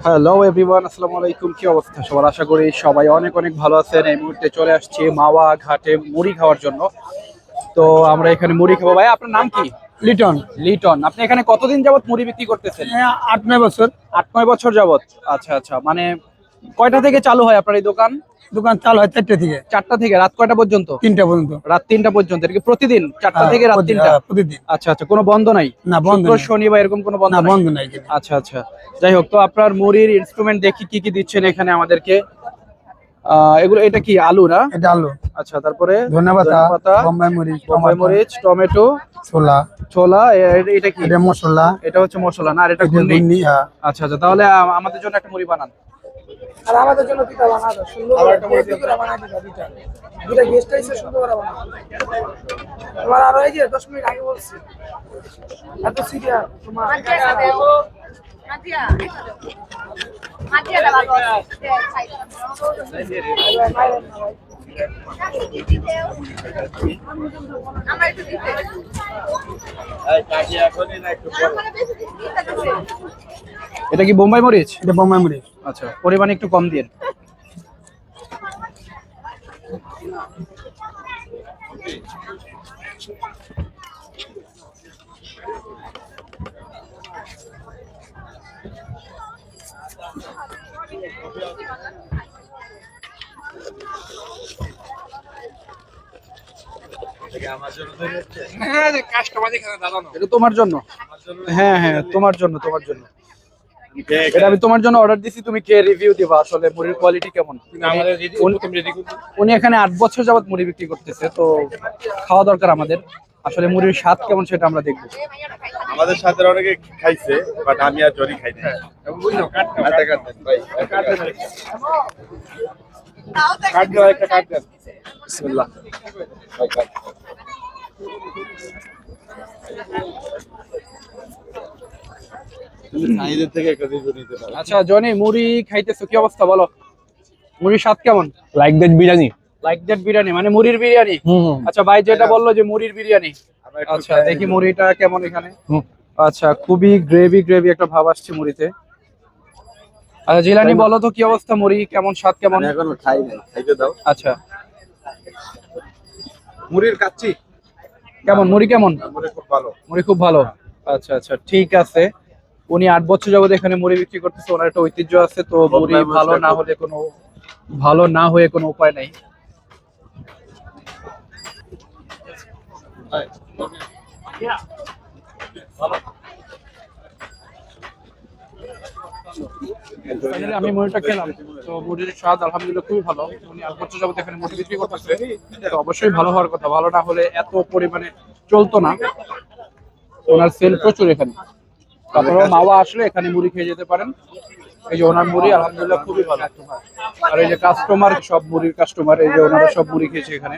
Hello everyone, আসসালামু আলাইকুম। কি অবস্থা সবার? আশা করি সবাই অনেক অনেক ভালো আছেন। এই মুহূর্তে চলে আসছি মাওয়া ঘাটে মুড়ি খাওয়ার জন্য। তো আমরা এখানে মুড়ি খাবো। ভাই, আপনার নাম কি? লিটন। লিটন। আপনি এখানে কতদিন যাবত মুড়ি বিক্রি করতেছেন? 8-9 বছর। 8-9 বছর যাবত। আচ্ছা আচ্ছা, মানে কয়টা থেকে চালু হয় আপনার এই দোকান? দোকান চালু হয় 4টে থেকে। 4টা থেকে রাত কয়টা পর্যন্ত? 3টা পর্যন্ত। রাত 3টা পর্যন্ত। এটা কি প্রতিদিন 4টা থেকে রাত 3টা? প্রতিদিন। আচ্ছা আচ্ছা, কোনো বন্ধ নাই? না, বন্ধ শুক্র নাই। শনি বা এরকম কোনো বন্ধ না, নাই? বন্ধ নাই এখানে। আচ্ছা আচ্ছা, যাই হোক। তো আপনার মুড়ির ইনস্ট্রুমেন্ট দেখি কি কি দিচ্ছেন এখানে আমাদেরকে। এগুলো, এটা কি আলু না? এটা আলু, আচ্ছা, তারপরে ধনেপাতা, বোম্বাই মরিচ, বোম্বাই মরিচ, টমেটো, ছোলা, ছোলা। এটা কি? এটা মশলা, এটা হচ্ছে মশলা না? আর এটা এটা ঘুগনি? ঘুগনি। আচ্ছা আচ্ছা, তাহলে আমাদের জন্য একটা মুড়ি বানান। আর আমাদের জন্য পিঠা বানা দাও, সুন্দর করে বানা দিবা পিঠা। দুটা গেস্ট আইছে, সুন্দর করে বানা। তোমার আর এই যে 10 মিনিট আগে বলছি এত সিরিয়াস তোমার। এটা কি বোম্বাই মরিচ? এটা বোম্বাই মরিচ। আচ্ছা, পরিমাণ একটু কম দিন। এটা তোমার জন্য? হ্যাঁ হ্যাঁ, তোমার জন্য, তোমার জন্য। এটা আমি তোমার জন্য অর্ডার দিছি, তুমি কে রিভিউ দিবা আসলে মুড়ির কোয়ালিটি কেমন। উনি এখানে 8 বছর যাবত মুড়ি বিক্রি করতেছে, তো খাওয়া দরকার আমাদের। আসলে মুড়ির স্বাদ কেমন সেটা আমরা দেখবো। আমাদের সাথে অনেকে খাইছে, বাট আমি আর জরি খাই না। বিসমিল্লাহ। সাইদের থেকে একটা রিভিউ নিতে পারো। আচ্ছা জনি, মুড়ি খাইতেছো, কি অবস্থা বলো? মুড়ির স্বাদ কেমন? Like that biryani. Like that biryani মানে মুড়ির বিরিয়ানি? আচ্ছা, ভাই যেটা বললো যে মুড়ির বিরিয়ানি। আচ্ছা, দেখি মুড়িটা কেমন এখানে। আচ্ছা, খুবই গ্রেভি গ্রেভি একটা ভাব আসছে মুড়িতে। আচ্ছা জিলানি, বলো তো কি অবস্থা, মুড়ি কেমন, স্বাদ কেমন? আমি এখনো খাই নাই, খাইতে দাও। আচ্ছা, মুড়ির কাচ্চি কেমন মুড়ি কেমন? মুড়ি খুব ভালো। মুড়ি খুব ভালো। আচ্ছা আচ্ছা, ঠিক আছে। উনি 8 বছর যাবত এখানে মুড়ি বিক্রি করতেছে, ওনার একটা ঐতিহ্য আছে। তো মুড়ি ভালো না হয়ে কোনো উপায় নাই। আমি মুড়িটা খেলাম, তো মুড়ির স্বাদ আলহামদুলিল্লাহ খুবই ভালো। উনি 8 বছর যাবত এখানে মুড়ি বিক্রি করতেছে, তো অবশ্যই ভালো হওয়ার কথা। ভালো না হলে এত পরিমাণে চলতো না। ওনার সেল প্রচুর এখানে। তারপরে মাওয়া আসলে এখানে মুড়ি খেয়ে যেতে পারেন। এই যে ওনার মুড়ি আলহামদুলিল্লাহ খুবই ভালো। আর এই যে কাস্টমার, সব মুড়ির কাস্টমার, এই যে ওনারা সব মুড়ি খেয়েছে এখানে।